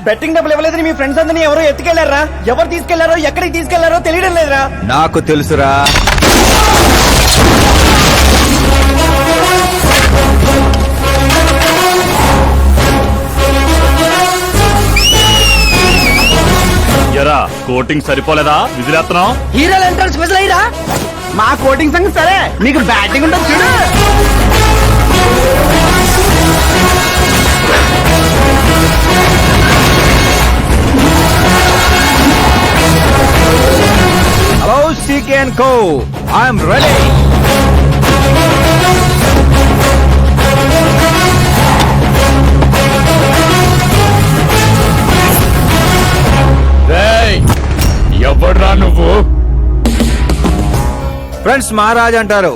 Betting డబ్బులు ఇవ్వలేదని మీ friends అందరినీ ఎవరో ఎత్తుకెళ్లారా? ఎవరు తీసుకెళ్లారో ఎక్కడికి తీసుకెళ్లారో తెలియడం లేదురా. నాకు తెలుసురా. ఎరా కోటింగ్ సరిపోలేదా? విజిలేస్తున్నాం. హీరోలు ఎంట్రల్ స్పెషల్ అయ్యరా? మా కోటింగ్ సంగతి సరే, మీకు బ్యాటింగ్ ఉంటుంది చూడు. Hello CK and co, I'm ready. ఎవడ్రా నువ్వు? ఫ్రెండ్స్ మహారాజ్ అంటారు,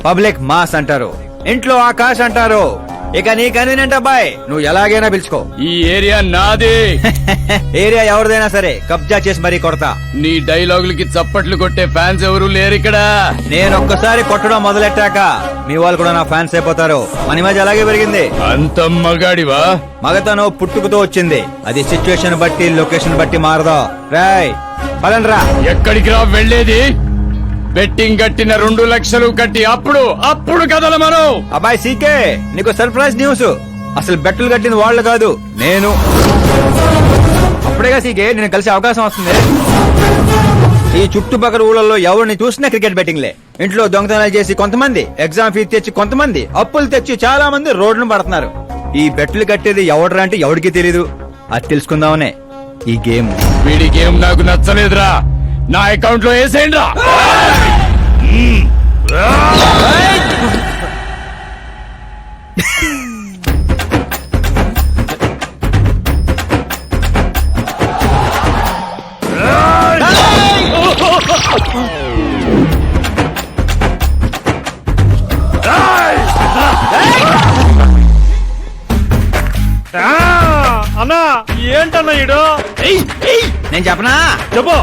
పబ్లిక్ మాస్ అంటారు, ఇంట్లో ఆకాశ్ అంటారు. ఇక నీ కన్వీనియంట్ అబ్బాయి, నువ్వు ఎలాగైనా పిలుచుకో. ఈ ఏరియా నాది. ఏరియా ఎవరిదైనా సరే కబ్జా చేసి మరీ కొడతా. నీ డైలాగులకి చప్పట్లు కొట్టే ఫ్యాన్స్ ఎవరు లేరు ఇక్కడ. నేను ఒక్కసారి కొట్టడం మొదలెట్టాక మీ వాళ్ళు కూడా నా ఫ్యాన్స్ అయిపోతారు. మన మధ్య అలాగే పెరిగింది. అంత మగాడివా? మగతనం పుట్టుకతో వచ్చింది, అది సిచ్యువేషన్ బట్టి లొకేషన్ బట్టి మారదా. రాయ్ పదండ్రా. ఎక్కడికి రా వెళ్ళేది? బెట్టింగ్ కట్టిన 2 లక్షలు కట్టి అప్పుడు కదల మనం. అబ్బాయి సీకే, నీకు సర్ప్రైజ్ న్యూస్. అసలు బెట్టులు కట్టింది వాళ్ళు కాదు, నేను. అప్పుడేగా సీకే నేను కలిసే అవకాశం వస్తుంది. ఈ చుట్టుపక్కల ఊళ్ళల్లో ఎవరిని చూసినా క్రికెట్ బెట్టింగ్లే. ఇంట్లో దొంగతనాలు చేసి కొంతమంది, ఎగ్జామ్ ఫీజు తెచ్చి కొంతమంది, అప్పులు తెచ్చి చాలా మంది రోడ్డును పడుతున్నారు. ఈ బెట్టులు కట్టేది ఎవడరా అంటే ఎవడికి తెలీదు. అది తెలుసుకుందామనే ఈ గేమ్. వీడి గేమ్ నాకు నచ్చలేదురా. నా అకౌంట్ లో వేసేయండి రా. అన్నా ఏంటన్నా ఇడు? నేను చెప్పనా? చెప్పు.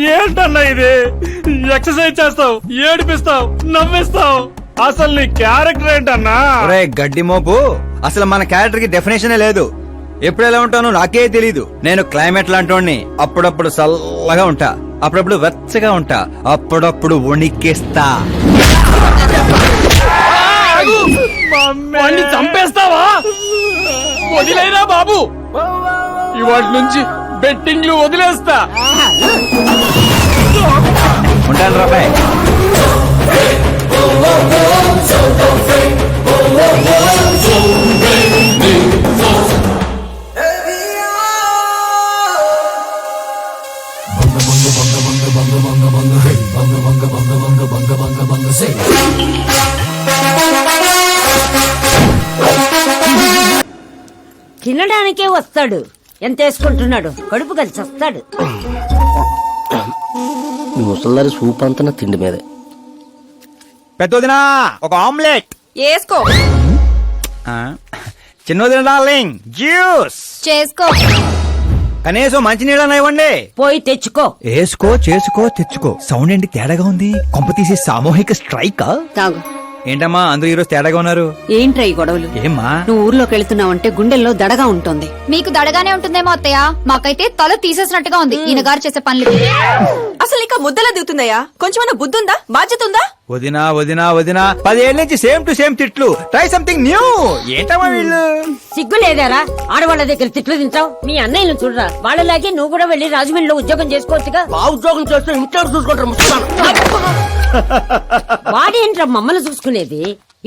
ఏంటన్నా ఇది? ఎక్సర్సైజ్ చేస్తావు, ఏడిపిస్తావు, నవ్విస్తావు. అసలు నీ క్యారెక్టర్ ఏంటన్నా? గడ్డి మోపు, అసలు మన క్యారెక్టర్ కి డెఫినేషనే లేదు. ఎప్పుడు ఎలా ఉంటానో నాకే తెలీదు. నేను క్లైమేట్ లాంటోని. అప్పుడప్పుడు చల్లగా ఉంటా, అప్పుడప్పుడు వెచ్చగా ఉంటా, అప్పుడప్పుడు వణికేస్తా. చంపేస్తావా? వదిలేరా బాబు, ఇవాటి నుంచి బెట్టింగ్లు వదిలేస్తా. ఉంటాను రాబాయ్. తినడానికే వస్తాడు, ఎంత వేసుకుంటున్నాడు, కడుపు కలిసి వస్తాడు. ముసల్దారి సూప్ అంతా తిండి మీదే. పెద్దదినా ఒక ఆమ్లెట్ వేసుకో. చిన్నదిన డార్లింగ్ జ్యూస్ చేసుకో. కనీసం మంచినీళ్ళని ఇవ్వండి. పోయి తెచ్చుకో. వేసుకో చేసుకో తెచ్చుకో. సౌండ్ ఏంటి తేడాగా ఉంది? కొంప తీసి సామూహిక స్ట్రైక్. తాగు. ఏంటమ్మా అందరూ ఈరోజు తేడాగా ఉన్నారు? ఏంట్రా ఈ గొడవలు? ఏమ్మా నువ్వు ఊర్లోకి వెళ్తున్నావంటే గుండెల్లో దడగా ఉంటుంది. మీకు దడగానే ఉంటుందేమో అత్తయ్య, మాకైతే తల తీసేసినట్టుగా ఉంది ఈయన గారు చేసే పనులు. అసలు ఇంకా ముద్దలా దిగుతుందయ్యా? కొంచెమన్నా బుద్ధుందా, బాధ్యత ఉందా? వదినా వదినా వదినా 10 ఏళ్ళ నుంచి సేమ్ టు సేమ్ తిట్లు. Try something new. ఏంటమ్మా వీళ్ళు? సిగ్గు లేదారా ఆడవాళ్ళ దగ్గర తిట్లు తింటావు? మీ అన్నయ్యను చూడరా, వాళ్ళలాగే నువ్వు కూడా వెళ్లి రాజమండ్రిలో ఉద్యోగం చేసుకోవచ్చుగా. ఉద్యోగం చేస్తే ఇంట్లో చూసుకుంటారు. వాడేంట్రా మమ్మల్ని చూసుకునేది?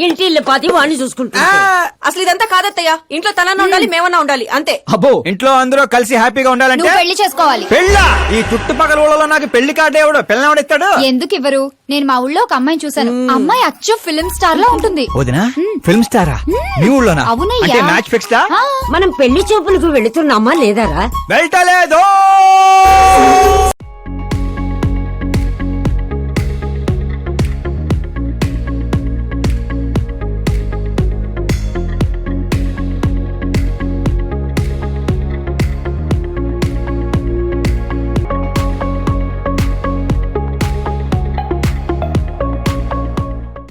ఇంటి ఇల్లు పాతి వాడిని చూసుకుంటా. అసలు ఇదంతా కాదత్తయ్యా. ఇంట్లో తనన్నా ఉండాలి, మేమన్నా ఉండాలి, అంతే. అబ్బో ఇంట్లో అందరూ కలిసి హ్యాపీగా ఉండాలంటే నువ్వు పెళ్లి చేసుకోవాలి. పెళ్ళా? ఈ చుట్టుపక్కల ఊళ్ళలో నాకు పెళ్లి కార్డు ఎవడు పిల్లవాడిస్తాడు? ఎందుకు ఇవ్వరు? నేను మా ఊళ్ళో ఒక అమ్మాయిని చూశాను. అమ్మాయి అచ్చు ఫిల్మ్ స్టార్ లా ఉంటుంది. వదినా ఫిల్మ్ స్టారా? మీ ఊళ్ళోనా? అవునయ్యా. అంటే మ్యాచ్ ఫిక్స్డా? ఆ, మనం పెళ్లి చూపులకు వెళుతున్నామా లేదారా? వెళ్ళలేదు.